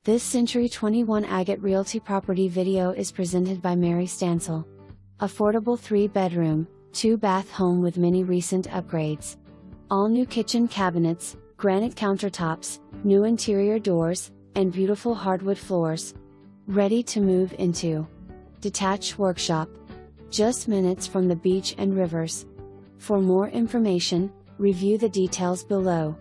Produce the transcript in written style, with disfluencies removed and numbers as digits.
This Century 21 Agate Realty property video is presented by Mary Stansell. Affordable 3-bedroom, 2-bath home with many recent upgrades. All new kitchen cabinets, granite countertops, new interior doors, and beautiful hardwood floors. Ready to move into. Detached workshop. Just minutes from the beach and rivers. For more information, review the details below.